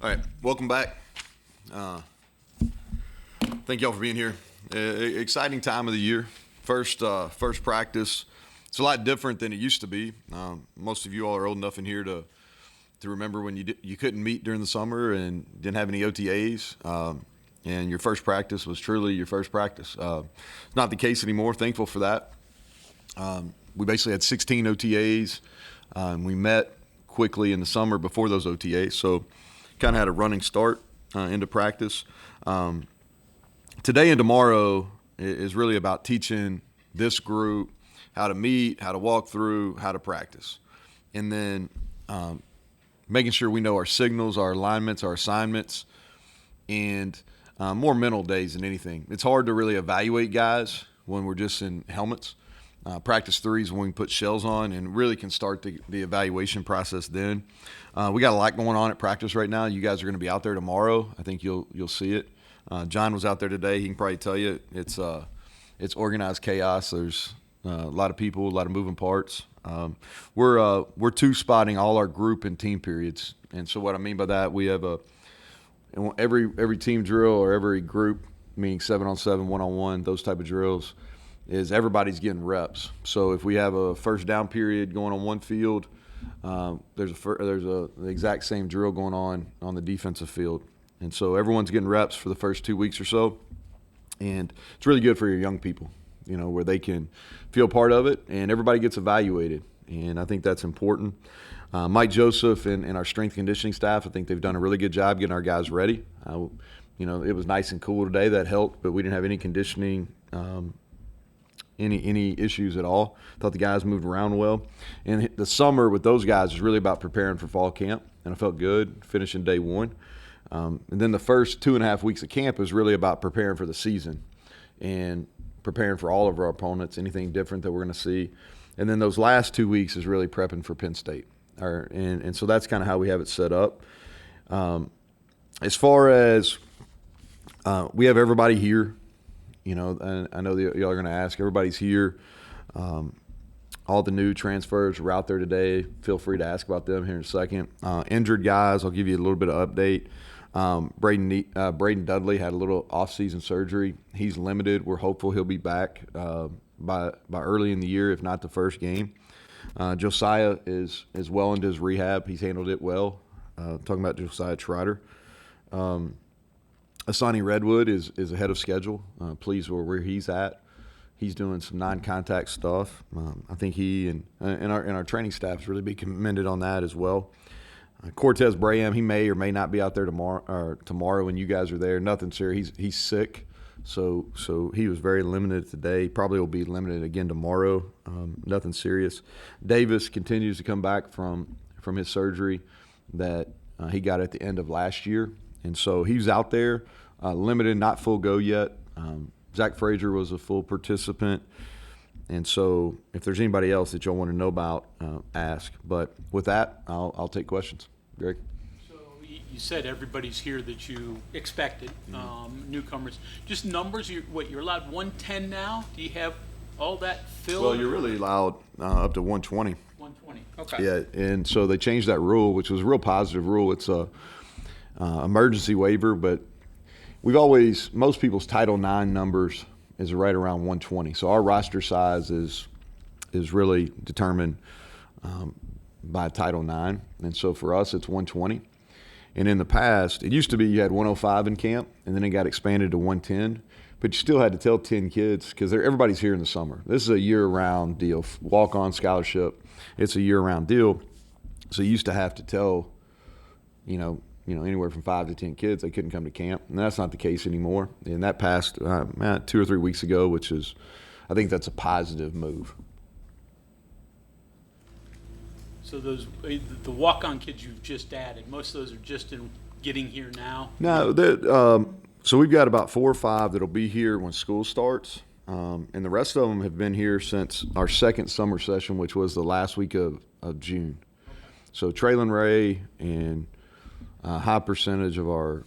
All right, welcome back. Thank y'all for being here. Exciting time of the year. First practice. It's a lot different than it used to be. Most of you all are old enough in here to remember when you couldn't meet during the summer and didn't have any OTAs. And your first practice was truly your first practice. It's not the case anymore. Thankful for that. We basically had 16 OTAs. We met quickly in the summer before those OTAs, so kind of had a running start into practice. Today and tomorrow is really about teaching this group how to meet, how to walk through, how to practice. And then making sure we know our signals, our alignments, our assignments, and more mental days than anything. It's hard to really evaluate guys when we're just in helmets. Practice 3 is when we put shells on and really can start the evaluation process then. We got a lot going on at practice right now. You guys are going to be out there tomorrow. I think you'll see it. John was out there today. He can probably tell you it's organized chaos. There's a lot of people, a lot of moving parts. We're two-spotting all our group and team periods. And so what I mean by that, we have every team drill or every group, meaning 7-on-7, 1-on-1, those type of drills, is everybody's getting reps. So if we have a first down period going on one field, there's the exact same drill going on the defensive field. And so everyone's getting reps for the first 2 weeks or so. And it's really good for your young people, where they can feel part of it and everybody gets evaluated. And I think that's important. Mike Joseph and our strength conditioning staff, I think they've done a really good job getting our guys ready. It was nice and cool today. That helped, but we didn't have any conditioning any issues at all. Thought the guys moved around well. And the summer with those guys is really about preparing for fall camp, and I felt good finishing day 1. And then the first 2.5 weeks of camp is really about preparing for the season and preparing for all of our opponents, anything different that we're going to see. And then those last 2 weeks is really prepping for Penn State. And so that's kind of how we have it set up. As far as we have everybody here, and I know y'all are going to ask. Everybody's here. All the new transfers are out there today. Feel free to ask about them here in a second. Injured guys, I'll give you a little bit of update. Braden Dudley had a little off-season surgery. He's limited. We're hopeful he'll be back by early in the year, if not the first game. Josiah is well into his rehab. He's handled it well. Talking about Josiah Trotter. Asani Redwood is ahead of schedule. Pleased with where he's at. He's doing some non-contact stuff. I think he and our training staff really be commended on that as well. Cortez Braham, he may or may not be out there tomorrow when you guys are there. Nothing serious. He's sick, so he was very limited today. Probably will be limited again tomorrow. Nothing serious. Davis continues to come back from his surgery that he got at the end of last year. And so he's out there, limited, not full go yet. Zach Frazier was a full participant. And so if there's anybody else that y'all want to know about, ask. But with that, I'll take questions. Greg? So you said everybody's here that you expected, newcomers. Just numbers, you're allowed 110 now? Do you have all that filled? Well, you're really allowed up to 120. 120, okay. Yeah, and so they changed that rule, which was a real positive rule. It's a emergency waiver, but most people's Title IX numbers is right around 120. So our roster size is really determined by Title IX, and so for us it's 120. And in the past, it used to be you had 105 in camp, and then it got expanded to 110. But you still had to tell 10 kids because everybody's here in the summer. This is a year-round deal. Walk-on scholarship, it's a year-round deal. So you used to have to tell, anywhere from 5 to 10 kids they couldn't come to camp, and that's not the case anymore. And that passed 2 or 3 weeks ago, which is, I think that's a positive move. So the walk-on kids you've just added, most of those are just getting here now? No, so we've got about 4 or 5 that'll be here when school starts, and the rest of them have been here since our second summer session, which was the last week of June. Okay. So Traylon Ray and a high percentage of our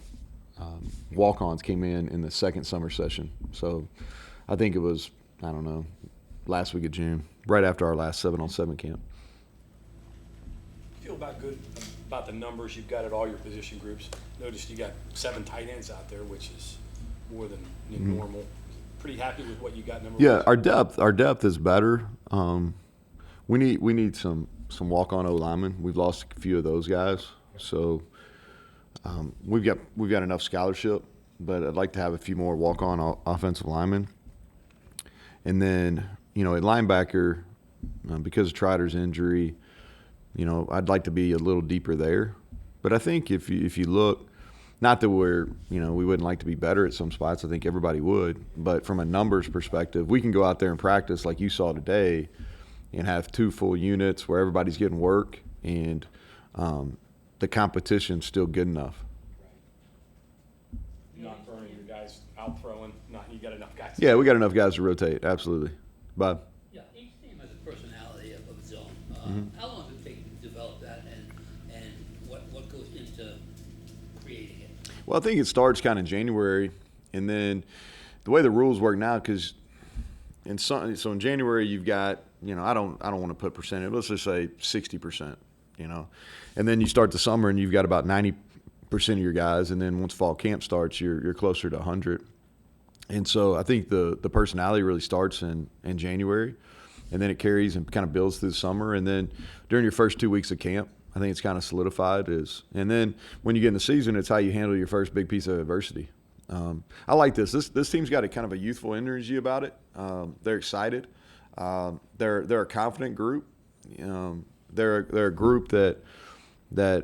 walk-ons came in the second summer session. So I think it was, last week of June, right after our last 7-on-7 camp. Feel about good about the numbers you've got at all your position groups. Noticed you got 7 tight ends out there, which is more than normal. Pretty happy with what you got number Yeah, wise? our depth is better. We need some walk-on O-linemen. We've lost a few of those guys, so we've got enough scholarship, but I'd like to have a few more walk-on offensive linemen. And then, at linebacker, because of Trotters' injury, I'd like to be a little deeper there. But I think if you look, not that we wouldn't like to be better at some spots. I think everybody would. But from a numbers perspective, we can go out there and practice like you saw today and have 2 full units where everybody's getting work and the competition's still good enough. Not throwing your guys out throwing. You got enough guys. Yeah, we got enough guys to rotate. Absolutely. Bob? Yeah, each team has a personality of its own. How long does it take to develop that, and what goes into creating it? Well, I think it starts kind of January, and then the way the rules work now, because in January you've got, I don't want to put percentage. Let's just say 60%, and then you start the summer and you've got about 90% of your guys, and then once fall camp starts, you're closer to 100. And so I think the personality really starts in January, and then it carries and kind of builds through the summer, and then during your first 2 weeks of camp, I think it's kind of solidified. And then when you get in the season, it's how you handle your first big piece of adversity. I like this. This team's got a kind of a youthful energy about it. They're excited. They're a confident group. They're a group that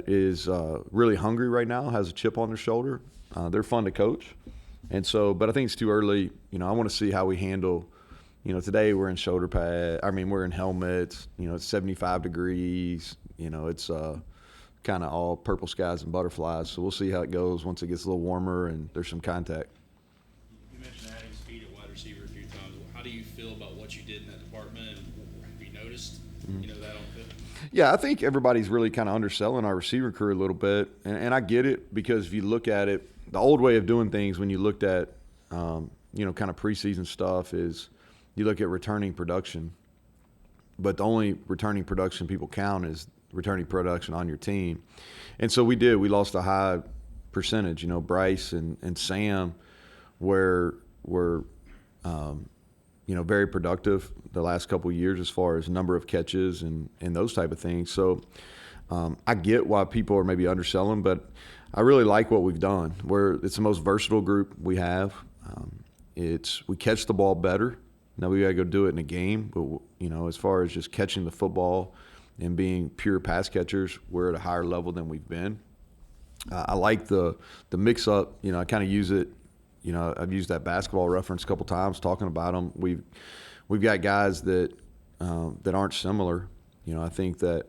is really hungry right now, has a chip on their shoulder. They're fun to coach. And so, but I think it's too early. I want to see how we handle. Today we're in shoulder pad. We're in helmets. It's 75 degrees. It's kind of all purple skies and butterflies. So we'll see how it goes once it gets a little warmer and there's some contact. You mentioned adding speed at wide receiver a few times. How do you feel about what you did in that department? Have you noticed, that on fit? Yeah, I think everybody's really kind of underselling our receiver crew a little bit, and I get it, because if you look at it, the old way of doing things when you looked at, kind of preseason stuff is you look at returning production, but the only returning production people count is returning production on your team. And so we lost a high percentage. Bryce and Sam were very productive the last couple of years as far as number of catches and those type of things. So I get why people are maybe underselling, but I really like what we've done. It's the most versatile group we have. We catch the ball better. Now we got to go do it in a game, but as far as just catching the football and being pure pass catchers, we're at a higher level than we've been. I like the mix up. I kind of use it. I've used that basketball reference a couple times talking about them. We've got guys that aren't similar. I think that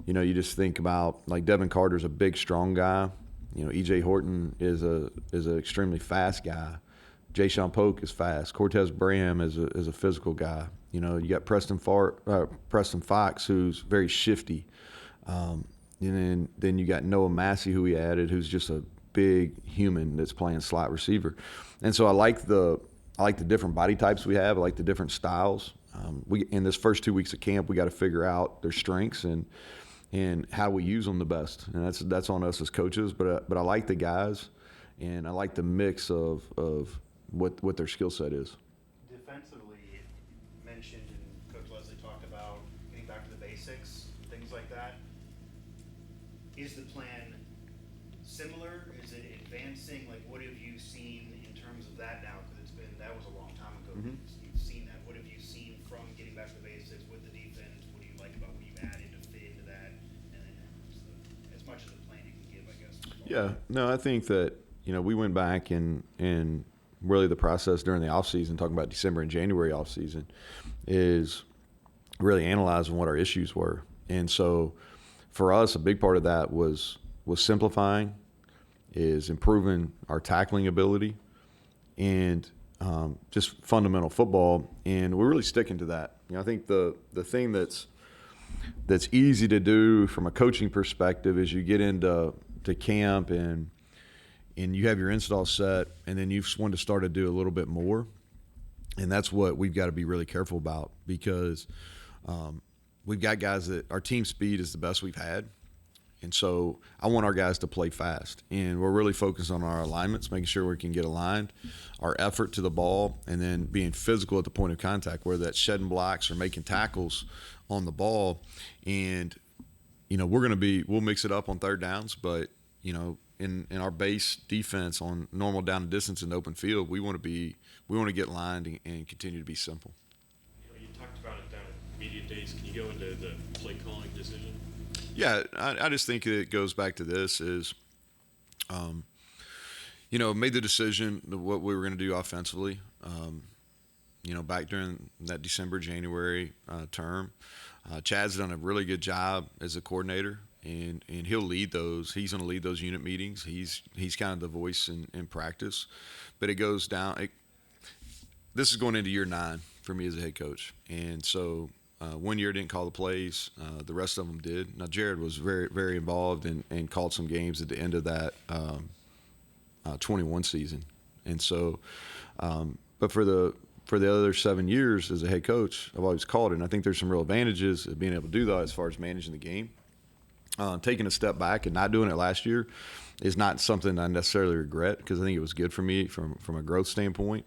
you just think about, like, Devin Carter's a big, strong guy. E.J. Horton is an extremely fast guy. Jay-Sean Polk is fast. Cortez Bram is a physical guy. You got Preston Fox, who's very shifty. And then you got Noah Massey, who we added, who's just a big human that's playing slot receiver. And so I like the different body types we have. I like the different styles. In this first 2 weeks of camp, we got to figure out their strengths and how we use them the best. And that's on us as coaches. But I like the guys, and I like the mix of what their skill set is. Defensively, you mentioned, and Coach Leslie talked about getting back to the basics, things like that. Is the plan similar? Is it advancing? Like, what have you seen in terms of that now? Because that was a long time ago. Mm-hmm. You've seen that. What have you seen from getting back to the basics with the defense? What do you like about what you've added to fit into that? And then as much as the plan you can give, I guess. Yeah, no, I think that we went back and really the process during the offseason, talking about December and January offseason, is really analyzing what our issues were. And so for us, a big part of that was simplifying, is improving our tackling ability, and just fundamental football. And we're really sticking to that. I think the thing that's easy to do from a coaching perspective is you get into camp and you have your install set, and then you want to start to do a little bit more. And that's what we've got to be really careful about, because we've got guys that our team speed is the best we've had. And so I want our guys to play fast. And we're really focused on our alignments, making sure we can get aligned, our effort to the ball, and then being physical at the point of contact, whether that's shedding blocks or making tackles on the ball. And, we'll mix it up on third downs, but, in our base defense on normal down and distance in the open field, we want to get lined and continue to be simple. You talked about it down at media days. Can you go into the play calling decision? Yeah, I just think it goes back to this is, made the decision of what we were going to do offensively, back during that December, January term. Chad's done a really good job as a coordinator, and he'll lead those. He's going to lead those unit meetings. He's kind of the voice in practice. But it goes down. This is going into year 9 for me as a head coach. And so one year didn't call the plays. The rest of them did. Now, Jared was very, very involved and called some games at the end of that 21 season. And so, but for the other 7 years as a head coach, I've always called it. And I think there's some real advantages of being able to do that as far as managing the game. Taking a step back and not doing it last year is not something I necessarily regret, because I think it was good for me from a growth standpoint.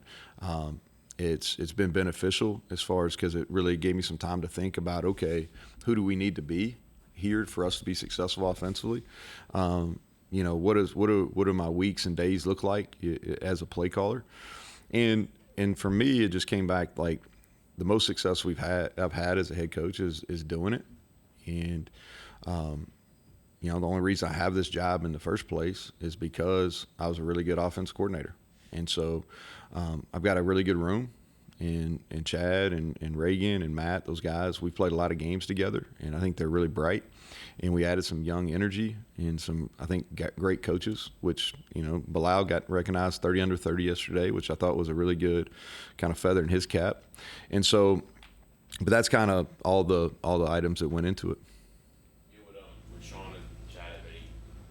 It's been beneficial as far as, because it really gave me some time to think about, okay, who do we need to be here for us to be successful offensively? What do my weeks and days look like as a play caller? And for me, it just came back like the most success I've had as a head coach is doing it. And the only reason I have this job in the first place is because I was a really good offense coordinator. And so I've got a really good room, and Chad and Reagan and Matt, those guys, we've played a lot of games together, and I think they're really bright. And we added some young energy and some, I think, great coaches, which, Bilal got recognized 30 under 30 yesterday, which I thought was a really good kind of feather in his cap. And so, but that's kind of all the items that went into it. Would Sean and Chad have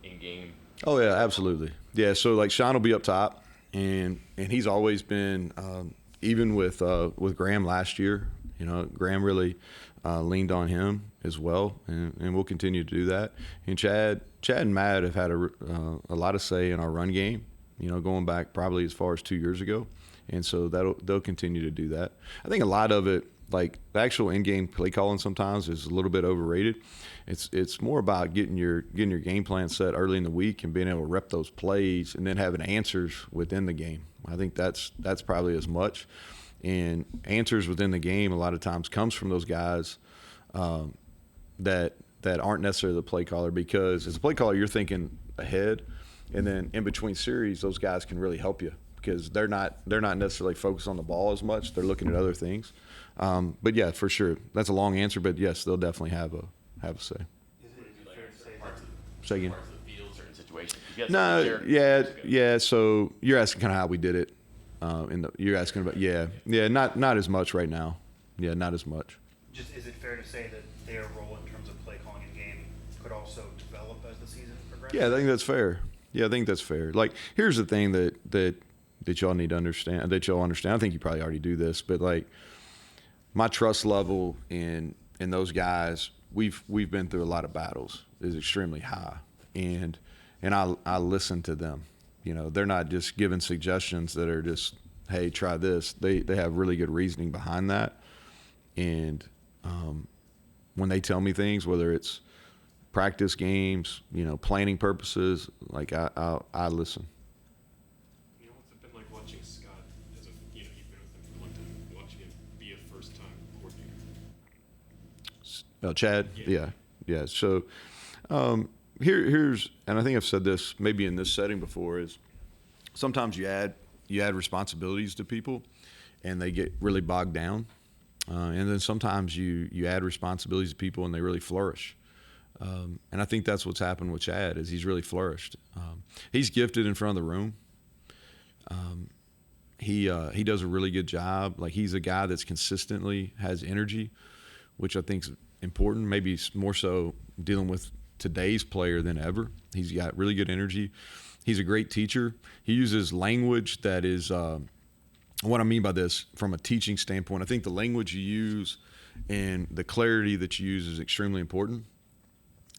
any in-game? Oh, yeah, absolutely. Yeah, so like Sean will be up top, and he's always been, even with Graham last year, Graham really leaned on him as well, and we'll continue to do that. And Chad and Matt have had a lot of say in our run game, going back probably as far as 2 years ago, and so they'll continue to do that. I think a lot of it, like the actual in-game play calling, sometimes is a little bit overrated. It's more about getting your game plan set early in the week and being able to rep those plays and then having answers within the game. I think that's probably as much. And answers within the game a lot of times comes from those guys that aren't necessarily the play caller, because as a play caller you're thinking ahead, and then in between series those guys can really help you because they're not necessarily focused on the ball as much. They're looking at other things. But yeah, for sure, that's a long answer, but yes, they'll definitely have a say. Is it fair to say that? Say again. Parts of the field, certain situations. You guys No, share- yeah. So you're asking kind of how we did it. You're asking about not as much right now. Yeah, not as much. Just, is it fair to say that their role in terms of play calling in game could also develop as the season progresses? Yeah, I think that's fair. Yeah, I think that's fair. Like, here's the thing that y'all need to understand, that y'all understand. I think you probably already do this, but like my trust level in those guys, we've been through a lot of battles, is extremely high, and I listen to them. They're not just giving suggestions that are just, hey, try this. They have really good reasoning behind that, and when they tell me things, whether it's practice games, planning purposes, like I listen. What's it been like watching Scott as you've been with him for a long time, watching him be a first-time coordinator? Chad? Yeah. So here's, and I think I've said this maybe in this setting before, is sometimes you add responsibilities to people and they get really bogged down. And then sometimes you add responsibilities to people and they really flourish. And I think that's what's happened with Chad, is he's really flourished. He's gifted in front of the room. He does a really good job. Like, he's a guy that's consistently has energy, which I think is important, maybe more so dealing with today's player than ever. He's got really good energy. He's a great teacher. He uses language that is, what I mean by this from a teaching standpoint, I think the language you use and the clarity that you use is extremely important.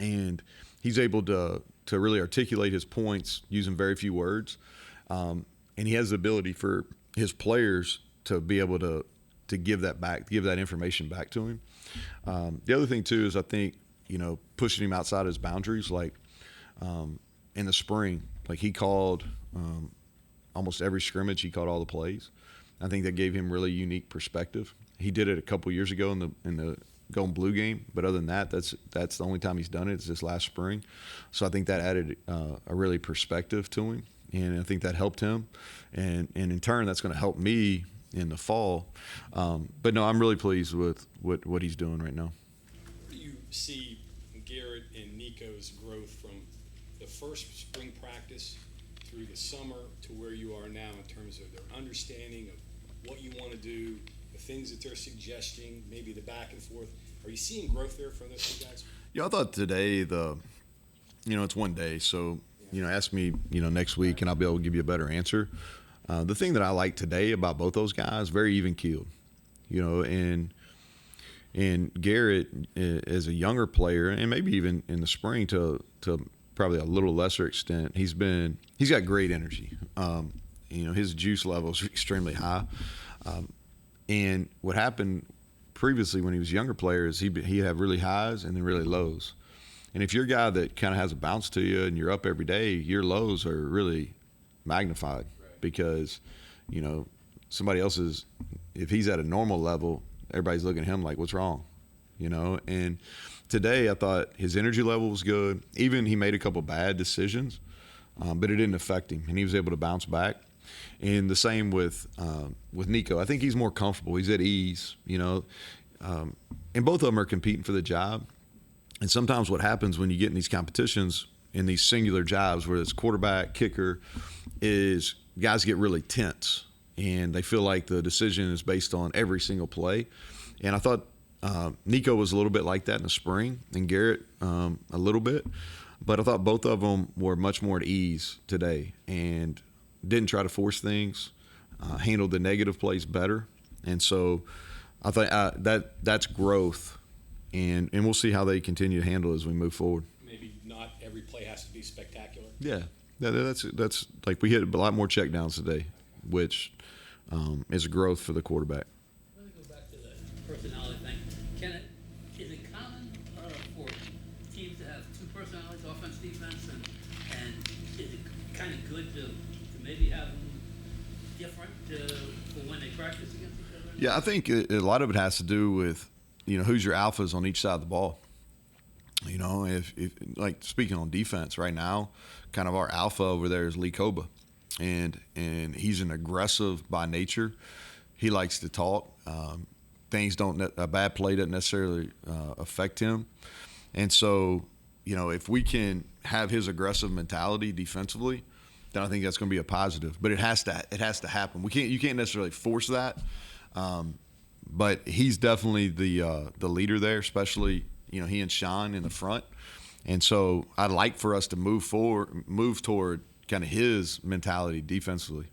And he's able to really articulate his points using very few words, and he has the ability for his players to be able to give that back, give that information back to him. The other thing too is I think pushing him outside his boundaries, like in the spring, like he called almost every scrimmage, he called all the plays. I think that gave him really unique perspective. He did it a couple years ago in the Golden Blue game, but other than that, that's the only time he's done it. It's this last spring. So I think that added a really perspective to him, and I think that helped him, and in turn, that's going to help me in the fall. But no, I'm really pleased with what he's doing right now. Where do you see Garrett and Nico's growth from the first spring practice through the summer to where you are now in terms of their understanding of what you want to do, the things that they're suggesting, maybe the back and forth? Are you seeing growth there from those two guys? Yeah, I thought today it's one day, so ask me next week and I'll be able to give you a better answer. The thing that I like today about both those guys, very even keeled, and Garrett as a younger player, and maybe even in the spring to probably a little lesser extent, he's got great energy. His juice level is extremely high. And what happened previously when he was a younger player is he'd have really highs and then really lows. And if you're a guy that kind of has a bounce to you and you're up every day, your lows are really magnified because, somebody else's, if he's at a normal level, everybody's looking at him like, what's wrong? And today I thought his energy level was good. Even he made a couple bad decisions, but it didn't affect him, and he was able to bounce back. And the same with Nico. I think he's more comfortable. He's at ease, and both of them are competing for the job. And sometimes what happens when you get in these competitions, in these singular jobs, where it's quarterback, kicker, is guys get really tense, and they feel like the decision is based on every single play. And I thought Nico was a little bit like that in the spring, and Garrett a little bit. But I thought both of them were much more at ease today and didn't try to force things, handled the negative plays better. And so I thought that's growth, and we'll see how they continue to handle it as we move forward. Maybe not every play has to be spectacular. Yeah, that's like we hit a lot more checkdowns today, which is a growth for the quarterback. Let me go back to the personality thing. Is it common for teams to have two personalities, offense, defense, and is it kind of good to maybe have them different for when they practice against each other? Yeah, I think a lot of it has to do with who's your alphas on each side of the ball. If like speaking on defense right now, kind of our alpha over there is Lee Koba, and he's an aggressive by nature. He likes to talk. A bad play doesn't necessarily affect him, and so if we can have his aggressive mentality defensively, then I think that's going to be a positive. But it has to happen. You can't necessarily force that, but he's definitely the leader there, especially he and Sean in the front. And so I'd like for us to move toward kind of his mentality defensively.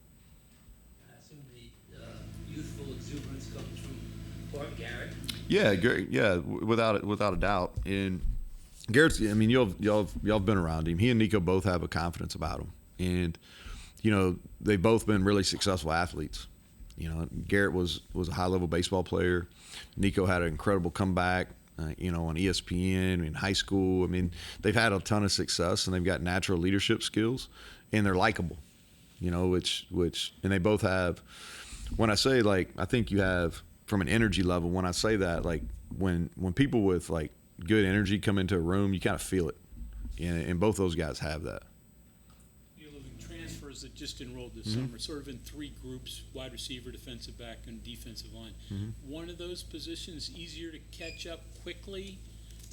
I assume the youthful exuberance comes from Bart Garrett. Yeah, Garrett, yeah, without a doubt. And Garrett's, y'all have been around him. He and Nico both have a confidence about him. And, they've both been really successful athletes. Garrett was a high-level baseball player. Nico had an incredible comeback, on ESPN in high school. They've had a ton of success, and they've got natural leadership skills, and they're likable, which and they both have. When I say, I think you have, from an energy level, when I say that, when people with, good energy come into a room, you kind of feel it. And both those guys have that. Transfers that just enrolled this summer, sort of in three groups: wide receiver, defensive back, and defensive line. One of those positions easier to catch up quickly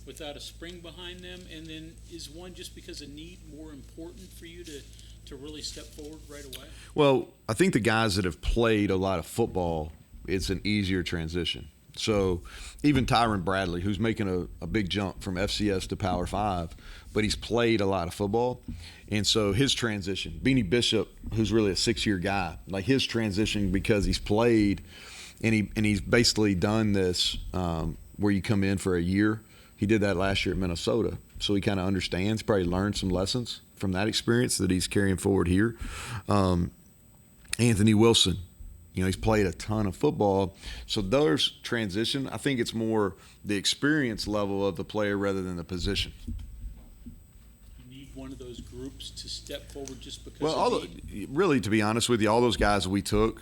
without a spring behind them, and then is one just because of need more important for you to really step forward right away? Well, I think the guys that have played a lot of football, it's an easier transition. So even Tyron Bradley, who's making a big jump from FCS to Power 5, but he's played a lot of football. And so his transition, Beanie Bishop, who's really a 6-year guy, his transition because he's played and he's basically done this where you come in for a year. He did that last year at Minnesota. so he kind of understands, probably learned some lessons from that experience that he's carrying forward here. Anthony Wilson, he's played a ton of football. So there's transition. I think it's more the experience level of the player rather than the position. You need one of those groups to step forward just because Well, really, to be honest with you, all those guys we took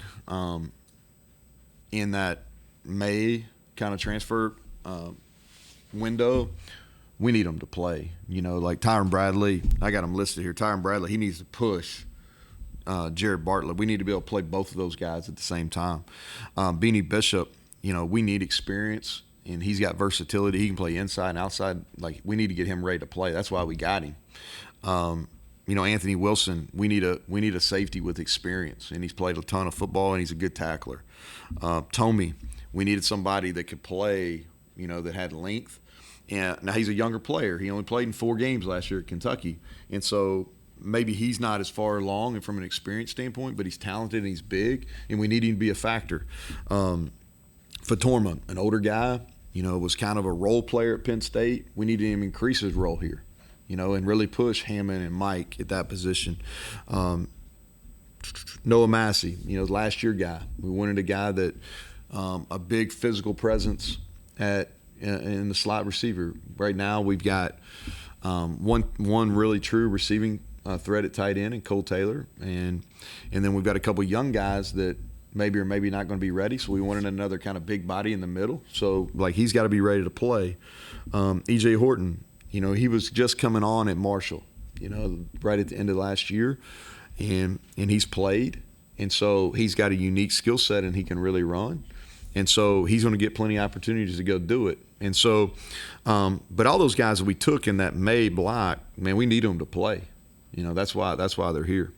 in that May kind of transfer window, we need them to play. Like Tyron Bradley, I got him listed here. Tyron Bradley, he needs to push Jared Bartlett. We need to be able to play both of those guys at the same time. Beanie Bishop, we need experience, and he's got versatility. He can play inside and outside. Like, we need to get him ready to play. That's why we got him. Anthony Wilson, we need a safety with experience, and he's played a ton of football, and he's a good tackler. Tommy, we needed somebody that could play, that had length. And now he's a younger player. He only played in 4 games last year at Kentucky, and so maybe he's not as far along and from an experience standpoint, but he's talented and he's big, and we need him to be a factor. Fatorma, an older guy, was kind of a role player at Penn State. We needed him to increase his role here, and really push Hammond and Mike at that position. Noah Massey, last year guy. We wanted a guy that a big physical presence in the slot receiver. Right now we've got one really true receiving threat at tight end in Cole Taylor, and then we've got a couple young guys that maybe or maybe not going to be ready, so we wanted another kind of big body in the middle. So, like, he's got to be ready to play. E.J. Horton, he was just coming on at Marshall, right at the end of last year, and he's played, and so he's got a unique skill set and he can really run. And so he's going to get plenty of opportunities to go do it. And so, but all those guys that we took in that May block, man, we need them to play. That's why they're here.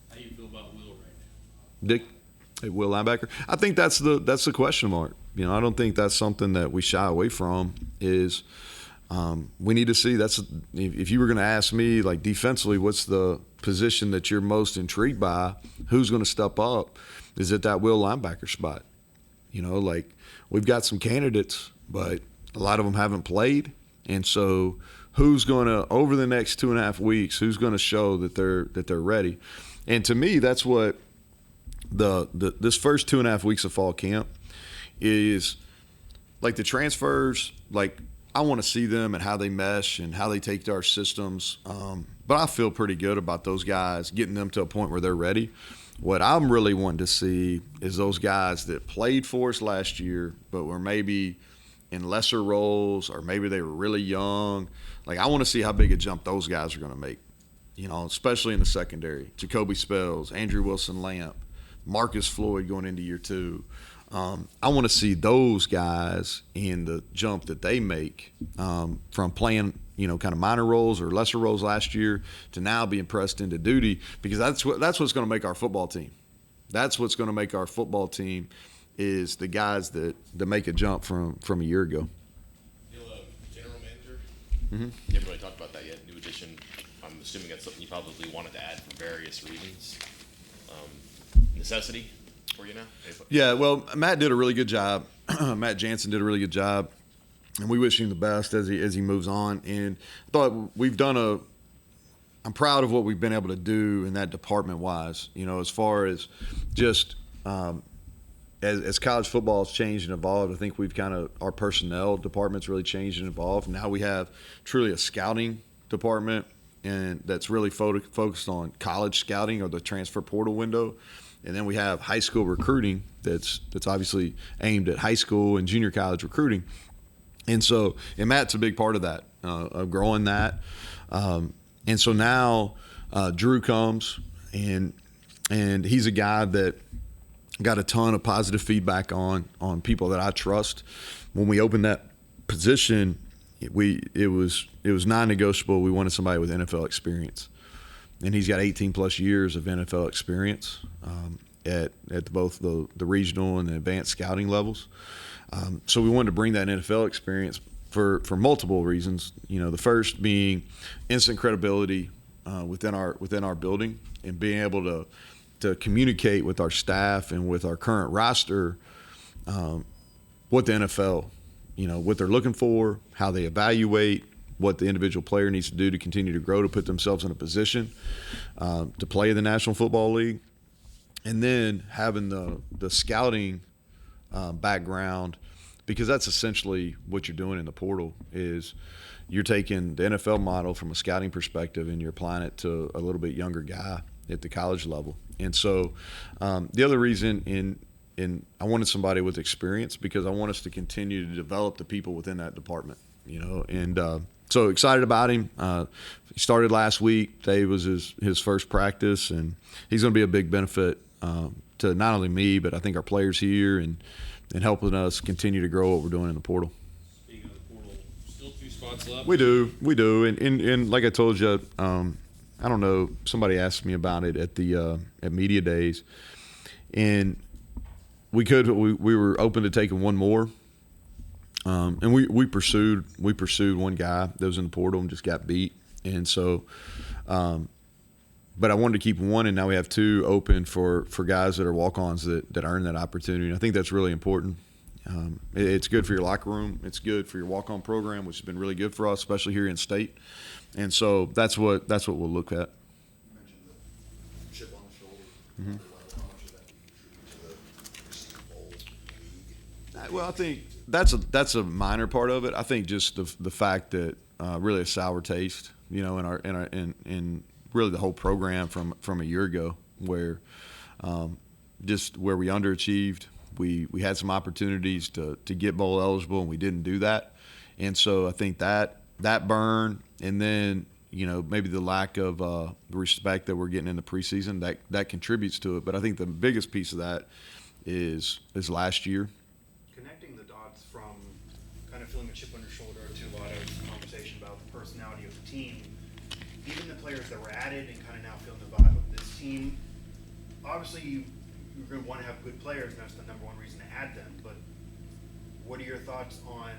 How do you feel about Will right now? Dick, Will linebacker. I think that's the question mark. I don't think that's something that we shy away from. Is we need to see. If you were going to ask me, like, defensively, what's the position that you're most intrigued by? Who's going to step up? Is it that Will linebacker spot? Like, we've got some candidates, but a lot of them haven't played. And so who's going to, over the next 2.5 weeks, who's going to show that they're ready? And to me, that's what this first 2.5 weeks of fall camp is. Like, the transfers, like, I want to see them and how they mesh and how they take to our systems. But I feel pretty good about those guys, getting them to a point where they're ready. What I'm really wanting to see is those guys that played for us last year but were maybe in lesser roles, or maybe they were really young. Like, I want to see how big a jump those guys are going to make, especially in the secondary. Jacoby Spells, Andrew Wilson-Lamp, Marcus Floyd going into year 2. I want to see those guys in the jump that they make from playing, kind of minor roles or lesser roles last year to now being pressed into duty, because that's what's going to make our football team. That's what's going to make our football team is the guys that make a jump from a year ago. Neal, general manager? Mm-hmm. You haven't really talked about that yet. New addition. I'm assuming that's something you probably wanted to add for various reasons. Necessity for you now? Yeah, well, Matt did a really good job. Matt Jansen did a really good job, and we wish him the best as he moves on. And I thought I'm proud of what we've been able to do in that department-wise. As far as just as college football has changed and evolved, I think we've our personnel department's really changed and evolved. Now we have truly a scouting department, and that's really focused on college scouting or the transfer portal window. And then we have high school recruiting that's obviously aimed at high school and junior college recruiting. And Matt's a big part of that, of growing that. And so now Drew comes, and he's a guy that got a ton of positive feedback on people that I trust. When we opened that position, it was non-negotiable. We wanted somebody with NFL experience. And he's got 18-plus years of NFL experience at both the regional and the advanced scouting levels. So we wanted to bring that NFL experience for multiple reasons. The first being instant credibility within our building, and being able to communicate with our staff and with our current roster what the NFL, what they're looking for, how they evaluate, what the individual player needs to do to continue to grow, to put themselves in a position to play in the National Football League. And then having the scouting background, because that's essentially what you're doing in the portal is you're taking the NFL model from a scouting perspective and you're applying it to a little bit younger guy at the college level. And so the other reason I wanted somebody with experience because I want us to continue to develop the people within that department, and so excited about him. He started last week. Today was his first practice, and he's going to be a big benefit to not only me, but I think our players here and helping us continue to grow what we're doing in the portal. Speaking of the portal, still 2 spots left. We do. And like I told you, I don't know, somebody asked me about it at media days, and we were open to taking one more. And we pursued one guy that was in the portal and just got beat. And so, but I wanted to keep one, and now we have 2 open for guys that are walk-ons that earn that opportunity. And I think that's really important. It's good for your locker room. It's good for your walk-on program, which has been really good for us, especially here in state. And so that's what we'll look at. You mentioned the chip on the shoulder. How much of that contribute to the Receiving Bowl league? Well, I think that's a minor part of it. I think just the fact that really a sour taste, in really the whole program from a year ago, where just where we underachieved. We had some opportunities to get bowl eligible, and we didn't do that. And so I think that burn, and then maybe the lack of respect that we're getting in the preseason that contributes to it. But I think the biggest piece of that is last year. Connecting the dots from kind of feeling a chip on your shoulder to a lot of conversation about the personality of the team, even the players that were added and kind of now feeling the vibe of this team. Obviously, you're going to want to have good players, and that's the number one reason to add them. But what are your thoughts on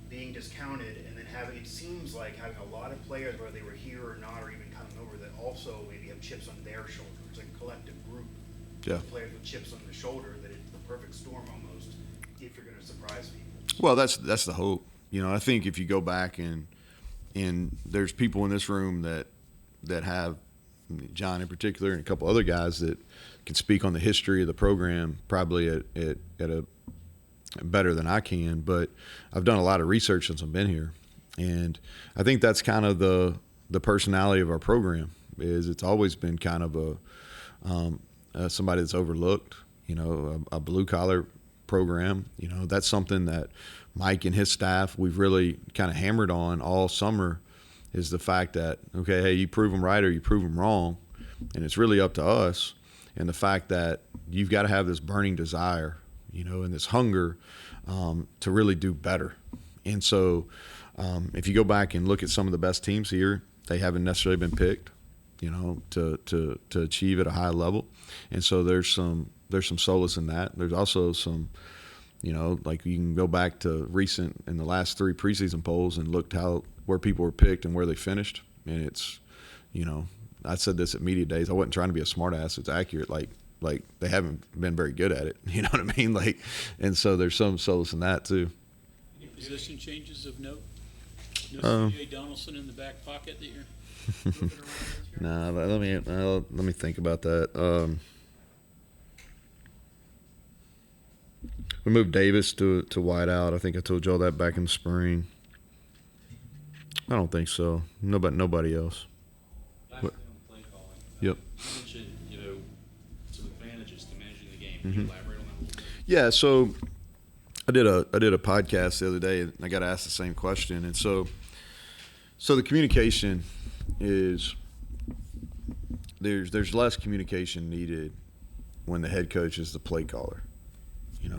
being discounted and then it seems like having a lot of players, whether they were here or not, or even coming over, that also maybe have chips on their shoulder. It's like a collective group of players with chips on the shoulder, that it's the perfect storm almost if you're going to surprise people. Well, that's the hope. I think if you go back and there's people in this room that have, John in particular, and a couple other guys that can speak on the history of the program probably at a better than I can, but I've done a lot of research since I've been here, and I think that's kind of the personality of our program. Is it's always been kind of somebody that's overlooked, a blue collar program. That's something that Mike and his staff we've really kind of hammered on all summer, is the fact that okay, hey, you prove them right or you prove them wrong, and it's really up to us. And the fact that you've got to have this burning desire, and this hunger to really do better. And so if you go back and look at some of the best teams here, they haven't necessarily been picked, to achieve at a high level. And so there's some solace in that. There's also some, like you can go back to in the last 3 preseason polls and looked where people were picked and where they finished. And it's, I said this at media days. I wasn't trying to be a smart ass. It's accurate. Like they haven't been very good at it. You know what I mean? And so there's some solace in that too. Any position changes of note? No C.J. Donaldson in the back pocket that you're moving around this year? Nah, let me think about that. We moved Davis to wide out. I think I told y'all that back in the spring. I don't think so. Nobody else. Last thing on the play calling. Yep. You mentioned, some advantages to managing the game. Can you elaborate on that a little bit? Yeah, so I did a podcast the other day, and I got asked the same question. And so the communication is there's less communication needed when the head coach is the play caller,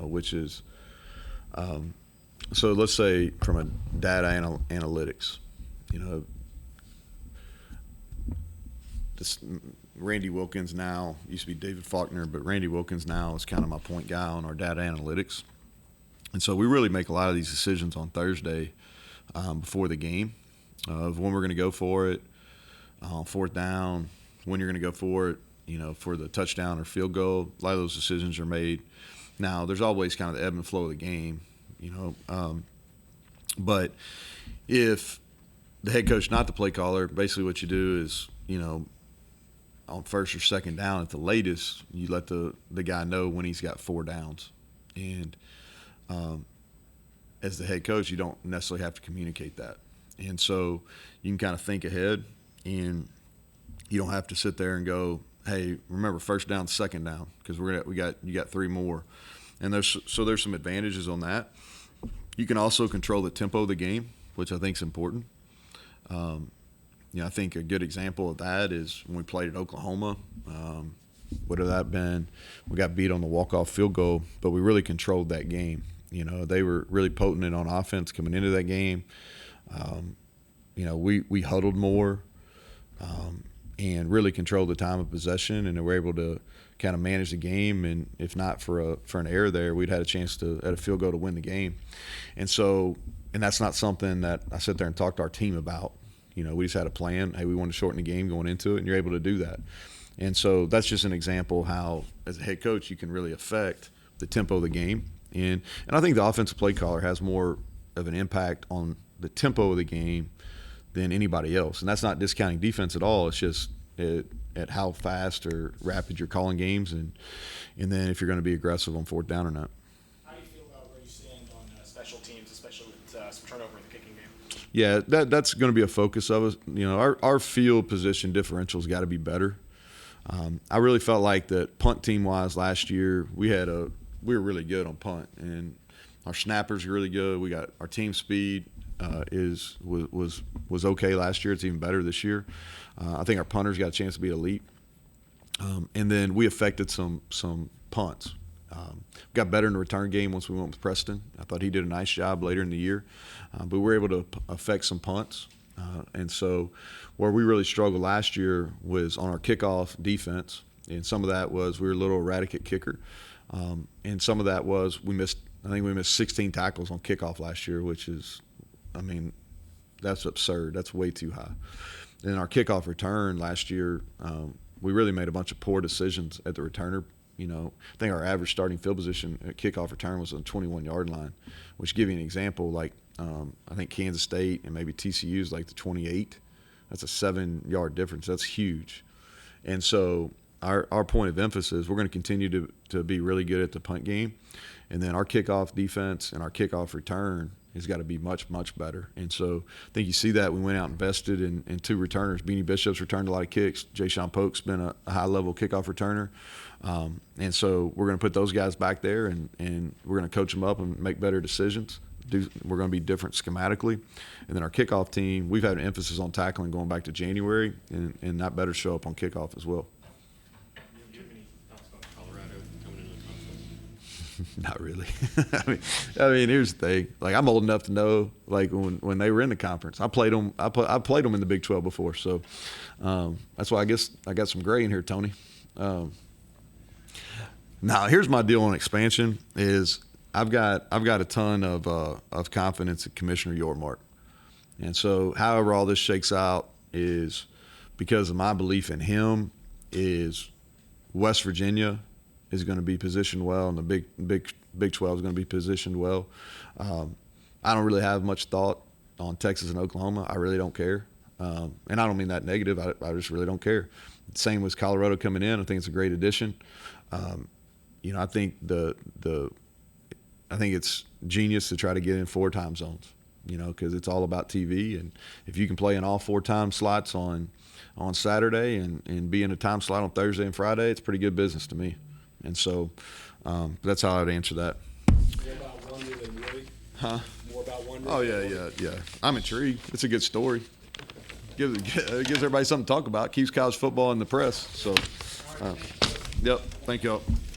which is so let's say from a data analytics, this Randy Wilkins now used to be David Faulkner, but Randy Wilkins now is kind of my point guy on our data analytics. And so we really make a lot of these decisions on Thursday before the game of when we're going to go for it, 4th down, when you're going to go for it, for the touchdown or field goal. A lot of those decisions are made. Now, there's always kind of the ebb and flow of the game, but if the head coach, not the play caller, basically what you do is, on first or second down at the latest, you let the guy know when he's got 4 downs. And as the head coach, you don't necessarily have to communicate that. And so you can kind of think ahead, and you don't have to sit there and go, hey, remember, first down, second down, because you got 3 more. And there's some advantages on that. You can also control the tempo of the game, which I think is important. I think a good example of that is when we played at Oklahoma. What have that been? We got beat on the walk-off field goal, but we really controlled that game. They were really potent on offense coming into that game. We huddled more and really controlled the time of possession, and they were able to kind of manage the game. And if not for an error there, we'd had a chance at a field goal to win the game. And that's not something that I sit there and talk to our team about. We just had a plan. Hey, we want to shorten the game going into it, and you're able to do that. And so that's just an example how, as a head coach, you can really affect the tempo of the game. And I think the offensive play caller has more of an impact on the tempo of the game than anybody else. And that's not discounting defense at all. It's just at how fast or rapid you're calling games, and then if you're going to be aggressive on 4th down or not. How do you feel about where you stand on special teams, especially with some turnover in the kicking game? Yeah, that's going to be a focus of us. Our field position differential's got to be better. I really felt like that punt team-wise last year, we were really good on punt, and our snappers are really good. We got our team speed was okay last year. It's even better this year. I think our punters got a chance to be elite, and then we affected some punts. Got better in the return game once we went with Preston. I thought he did a nice job later in the year, but we were able to affect some punts. And so where we really struggled last year was on our kickoff defense, and some of that was we were a little erratic at kicker, and some of that was I think we missed 16 tackles on kickoff last year, which is, that's absurd. That's way too high. And our kickoff return last year, we really made a bunch of poor decisions at the returner. I think our average starting field position at kickoff return was on the 21-yard line, which give you an example, like I think Kansas State and maybe TCU is like the 28. That's a 7-yard difference. That's huge. And so our point of emphasis, we're going to continue to be really good at the punt game. And then our kickoff defense and our kickoff return has got to be much, much better. And so I think you see that we went out and invested in 2 returners. Beanie Bishop's returned a lot of kicks. Jay Sean Polk's been a high-level kickoff returner. And so we're going to put those guys back there, and we're going to coach them up and make better decisions. We're going to be different schematically. And then our kickoff team, we've had an emphasis on tackling going back to January, and that better show up on kickoff as well. Do you have any thoughts about Colorado coming into the conference? Not really. I mean, here's the thing. Like, I'm old enough to know, like, when they were in the conference, I played them in the Big 12 before. So that's why I guess I got some gray in here, Tony. Now, here's my deal on expansion is I've got a ton of confidence in Commissioner Yormark. And so however all this shakes out is because of my belief in him is West Virginia is going to be positioned well, and the Big 12 is going to be positioned well. I don't really have much thought on Texas and Oklahoma. I really don't care. And I don't mean that negative. I just really don't care. Same with Colorado coming in. I think it's a great addition. I think I think it's genius to try to get in 4 time zones, because it's all about TV. And if you can play in all 4 time slots on Saturday and be in a time slot on Thursday and Friday, it's pretty good business to me. And so that's how I would answer that. More about Wonder than Willie? Huh? More about Wonder? Oh, yeah. I'm intrigued. It's a good story. It gives everybody something to talk about. Keeps college football in the press. So, yep. Thank y'all.